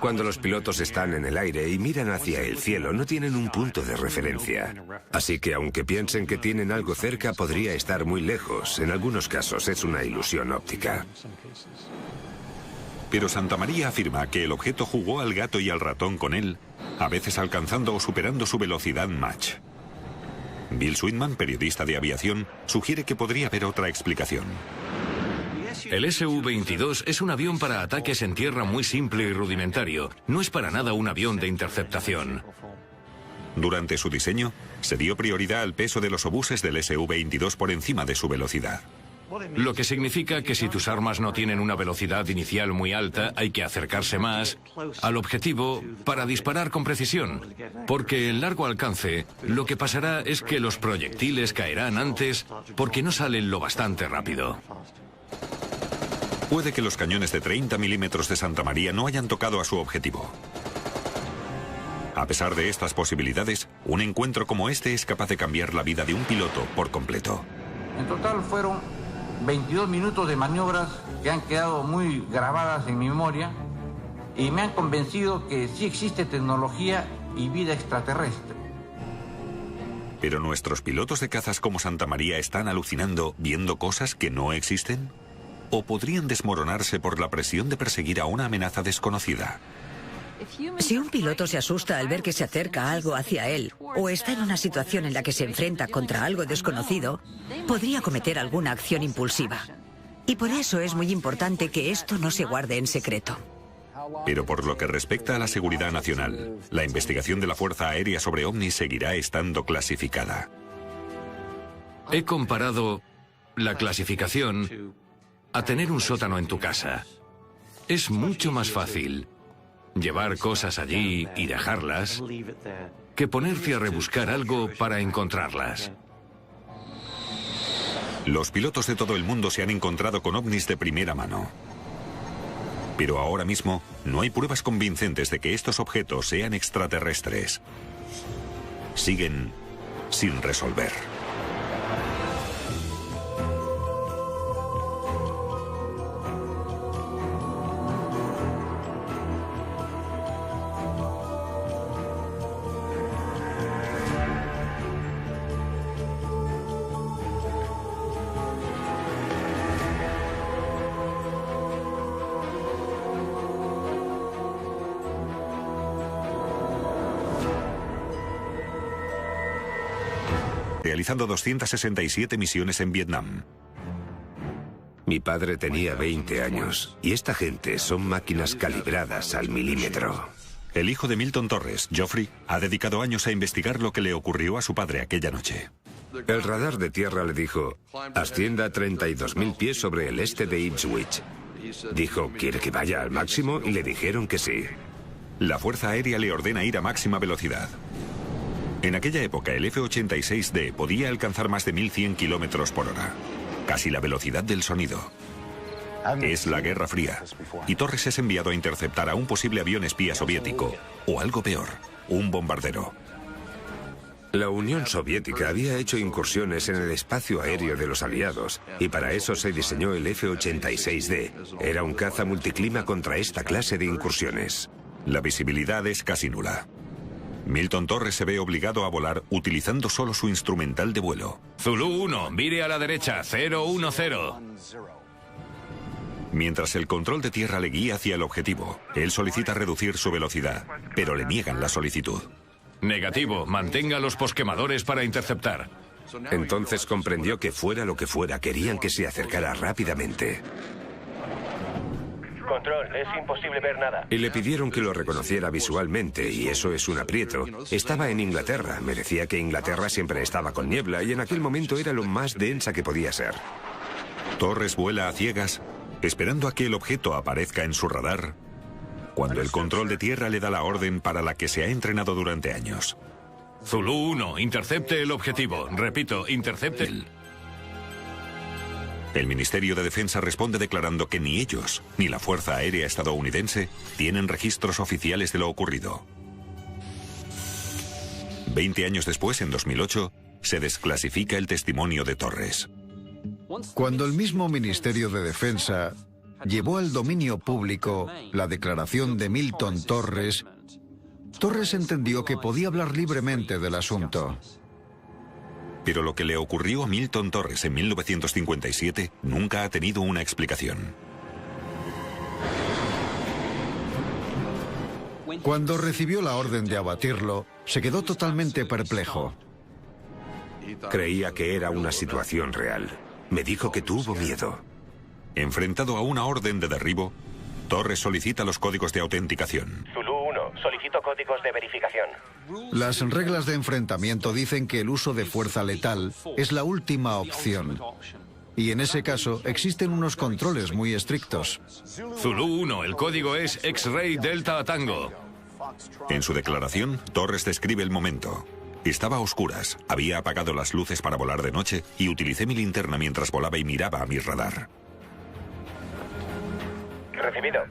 Cuando los pilotos están en el aire y miran hacia el cielo, no tienen un punto de referencia. Así que aunque piensen que tienen algo cerca, podría estar muy lejos. En algunos casos es una ilusión óptica. Pero Santamaría afirma que el objeto jugó al gato y al ratón con él, a veces alcanzando o superando su velocidad Mach. Bill Sweetman, periodista de aviación, sugiere que podría haber otra explicación. El Su-22 es un avión para ataques en tierra muy simple y rudimentario. No es para nada un avión de interceptación. Durante su diseño, se dio prioridad al peso de los obuses del Su-22 por encima de su velocidad. Lo que significa que si tus armas no tienen una velocidad inicial muy alta, hay que acercarse más al objetivo para disparar con precisión. Porque en largo alcance, lo que pasará es que los proyectiles caerán antes porque no salen lo bastante rápido. Puede que los cañones de 30 milímetros de Santamaría no hayan tocado a su objetivo. A pesar de estas posibilidades, un encuentro como este es capaz de cambiar la vida de un piloto por completo. En total fueron 22 minutos de maniobras que han quedado muy grabadas en mi memoria y me han convencido que sí existe tecnología y vida extraterrestre. ¿Pero nuestros pilotos de cazas como Santamaría están alucinando viendo cosas que no existen? ¿O podrían desmoronarse por la presión de perseguir a una amenaza desconocida? Si un piloto se asusta al ver que se acerca algo hacia él, o está en una situación en la que se enfrenta contra algo desconocido, podría cometer alguna acción impulsiva. Y por eso es muy importante que esto no se guarde en secreto. Pero por lo que respecta a la seguridad nacional, la investigación de la Fuerza Aérea sobre ovnis seguirá estando clasificada. He comparado la clasificación a tener un sótano en tu casa. Es mucho más fácil llevar cosas allí y dejarlas que ponerte a rebuscar algo para encontrarlas. Los pilotos de todo el mundo se han encontrado con ovnis de primera mano. Pero ahora mismo no hay pruebas convincentes de que estos objetos sean extraterrestres. Siguen sin resolver. Realizando 267 misiones en Vietnam. Mi padre tenía 20 años y esta gente son máquinas calibradas al milímetro. El hijo de Milton Torres, Geoffrey, ha dedicado años a investigar lo que le ocurrió a su padre aquella noche. El radar de tierra le dijo: ascienda a 32.000 pies sobre el este de Ipswich. Dijo: ¿quiere que vaya al máximo? Y le dijeron que sí. La Fuerza Aérea le ordena ir a máxima velocidad. En aquella época, el F-86D podía alcanzar más de 1100 kilómetros por hora. Casi la velocidad del sonido. Es la Guerra Fría. Y Torres es enviado a interceptar a un posible avión espía soviético. O algo peor, un bombardero. La Unión Soviética había hecho incursiones en el espacio aéreo de los aliados, y para eso se diseñó el F-86D. Era un caza multiclima contra esta clase de incursiones. La visibilidad es casi nula. Milton Torres se ve obligado a volar utilizando solo su instrumental de vuelo. Zulu 1, vire a la derecha, 010. Mientras el control de tierra le guía hacia el objetivo, él solicita reducir su velocidad, pero le niegan la solicitud. Negativo, mantenga los posquemadores para interceptar. Entonces comprendió que fuera lo que fuera, querían que se acercara rápidamente. Control, es imposible ver nada. Y le pidieron que lo reconociera visualmente, y eso es un aprieto. Estaba en Inglaterra, me decía que Inglaterra siempre estaba con niebla, y en aquel momento era lo más densa que podía ser. Torres vuela a ciegas, esperando a que el objeto aparezca en su radar, cuando el control de tierra le da la orden para la que se ha entrenado durante años. Zulu 1, intercepte el objetivo. Repito, intercepte el... El Ministerio de Defensa responde declarando que ni ellos, ni la Fuerza Aérea estadounidense, tienen registros oficiales de lo ocurrido. 20 años después, en 2008, se desclasifica el testimonio de Torres. Cuando el mismo Ministerio de Defensa llevó al dominio público la declaración de Milton Torres, Torres entendió que podía hablar libremente del asunto. Pero lo que le ocurrió a Milton Torres en 1957 nunca ha tenido una explicación. Cuando recibió la orden de abatirlo, se quedó totalmente perplejo. Creía que era una situación real. Me dijo que tuvo miedo. Enfrentado a una orden de derribo, Torres solicita los códigos de autenticación. Zulu 1, solicito códigos de verificación. Las reglas de enfrentamiento dicen que el uso de fuerza letal es la última opción. Y en ese caso existen unos controles muy estrictos. Zulu 1, el código es X-Ray Delta Tango. En su declaración, Torres describe el momento. Estaba a oscuras, había apagado las luces para volar de noche y utilicé mi linterna mientras volaba y miraba a mi radar. Recibido.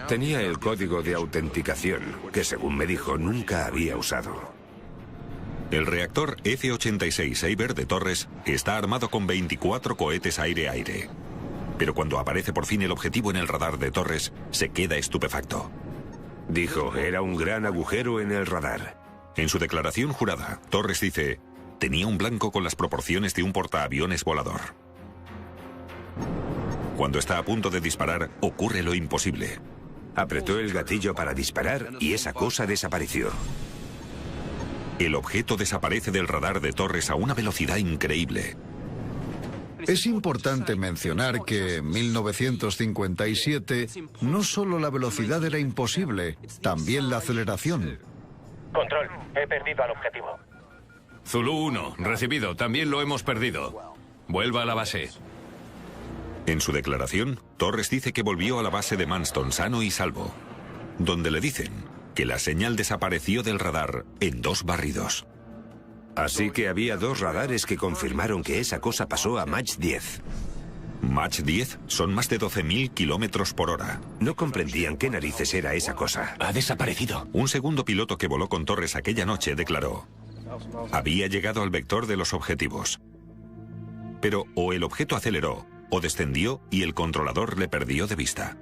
Tenía el código de autenticación, que según me dijo nunca había usado. El reactor F-86 Sabre de Torres está armado con 24 cohetes aire-aire. Pero cuando aparece por fin el objetivo en el radar de Torres, se queda estupefacto. Dijo, era un gran agujero en el radar. En su declaración jurada, Torres dice, tenía un blanco con las proporciones de un portaaviones volador. Cuando está a punto de disparar, ocurre lo imposible. Apretó el gatillo para disparar y esa cosa desapareció. El objeto desaparece del radar de Torres a una velocidad increíble. Es importante mencionar que en 1957 no solo la velocidad era imposible, también la aceleración. Control, he perdido al objetivo. Zulu 1, recibido, también lo hemos perdido. Vuelva a la base. En su declaración, Torres dice que volvió a la base de Manston sano y salvo, donde le dicen que la señal desapareció del radar en 2 barridos. Así que había 2 radares que confirmaron que esa cosa pasó a Mach 10. Mach 10 son más de 12.000 kilómetros por hora. No comprendían qué narices era esa cosa. Ha desaparecido. Un segundo piloto que voló con Torres aquella noche declaró: había llegado al vector de los objetivos. Pero o el objeto aceleró o descendió y el controlador le perdió de vista.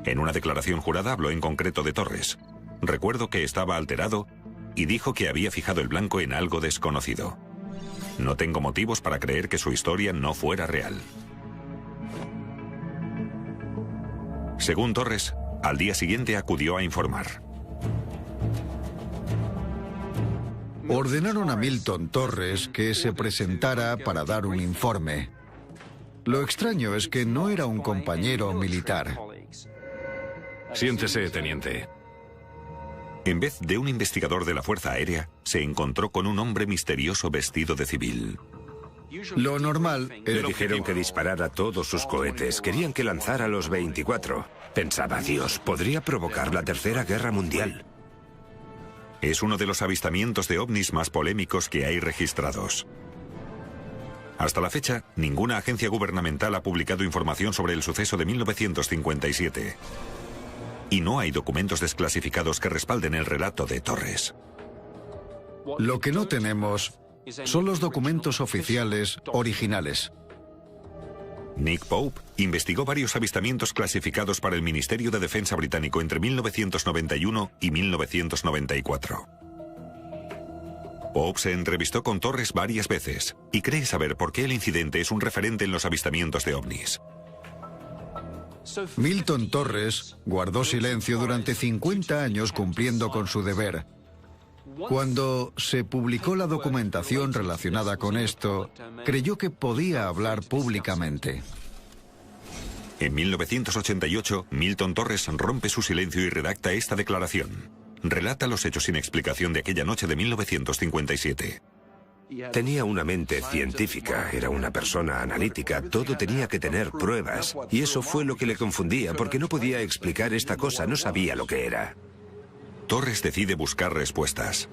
En una declaración jurada habló en concreto de Torres. Recuerdo que estaba alterado y dijo que había fijado el blanco en algo desconocido. No tengo motivos para creer que su historia no fuera real. Según Torres, al día siguiente acudió a informar. Ordenaron a Milton Torres que se presentara para dar un informe. Lo extraño es que no era un compañero militar. Siéntese, teniente. En vez de un investigador de la Fuerza Aérea, se encontró con un hombre misterioso vestido de civil. Lo normal Le es... dijeron que disparara todos sus cohetes. Querían que lanzara los 24. Pensaba, Dios, podría provocar la Tercera Guerra Mundial. Es uno de los avistamientos de ovnis más polémicos que hay registrados. Hasta la fecha, ninguna agencia gubernamental ha publicado información sobre el suceso de 1957. Y no hay documentos desclasificados que respalden el relato de Torres. Lo que no tenemos son los documentos oficiales originales. Nick Pope investigó varios avistamientos clasificados para el Ministerio de Defensa británico entre 1991 y 1994. Pope se entrevistó con Torres varias veces y cree saber por qué el incidente es un referente en los avistamientos de ovnis. Milton Torres guardó silencio durante 50 años cumpliendo con su deber. Cuando se publicó la documentación relacionada con esto, creyó que podía hablar públicamente. En 1988, Milton Torres rompe su silencio y redacta esta declaración. Relata los hechos sin explicación de aquella noche de 1957. Tenía una mente científica, era una persona analítica, todo tenía que tener pruebas. Y eso fue lo que le confundía, porque no podía explicar esta cosa, no sabía lo que era. Torres decide buscar respuestas.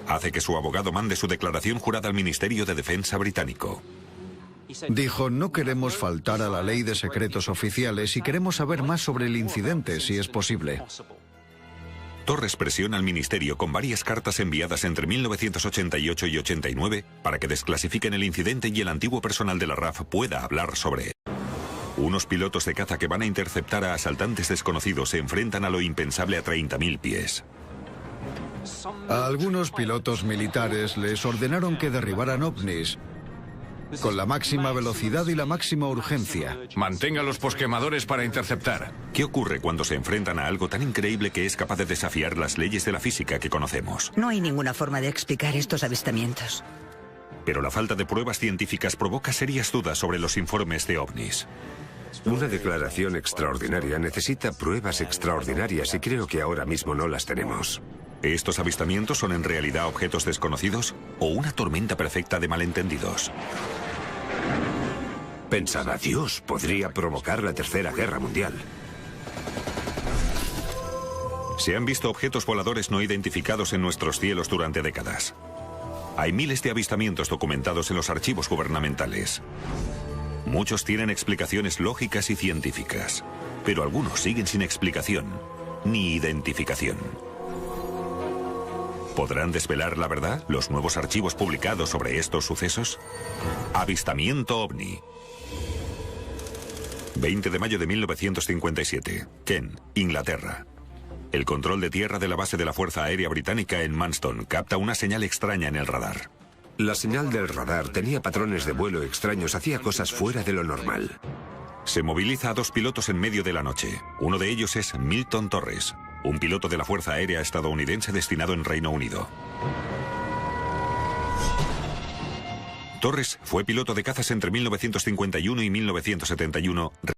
Hace que su abogado mande su declaración jurada al Ministerio de Defensa británico. Dijo, no queremos faltar a la ley de secretos oficiales y queremos saber más sobre el incidente, si es posible. Torres presiona al ministerio con varias cartas enviadas entre 1988 y 89 para que desclasifiquen el incidente y el antiguo personal de la RAF pueda hablar sobre él. Unos pilotos de caza que van a interceptar a asaltantes desconocidos se enfrentan a lo impensable a 30.000 pies. A algunos pilotos militares les ordenaron que derribaran ovnis con la máxima velocidad y la máxima urgencia. Mantenga los posquemadores para interceptar. ¿Qué ocurre cuando se enfrentan a algo tan increíble que es capaz de desafiar las leyes de la física que conocemos? No hay ninguna forma de explicar estos avistamientos. Pero la falta de pruebas científicas provoca serias dudas sobre los informes de ovnis. Una declaración extraordinaria necesita pruebas extraordinarias y creo que ahora mismo no las tenemos. ¿Estos avistamientos son en realidad objetos desconocidos o una tormenta perfecta de malentendidos? Pensaba, Dios, podría provocar la Tercera Guerra Mundial. Se han visto objetos voladores no identificados en nuestros cielos durante décadas. Hay miles de avistamientos documentados en los archivos gubernamentales. Muchos tienen explicaciones lógicas y científicas, pero algunos siguen sin explicación ni identificación. ¿Podrán desvelar la verdad los nuevos archivos publicados sobre estos sucesos? Avistamiento OVNI. 20 de mayo de 1957. Kent, Inglaterra. El control de tierra de la base de la Fuerza Aérea Británica en Manston capta una señal extraña en el radar. La señal del radar tenía patrones de vuelo extraños, hacía cosas fuera de lo normal. Se moviliza a dos pilotos en medio de la noche. Uno de ellos es Milton Torres, un piloto de la Fuerza Aérea estadounidense destinado en Reino Unido. Torres fue piloto de cazas entre 1951 y 1971.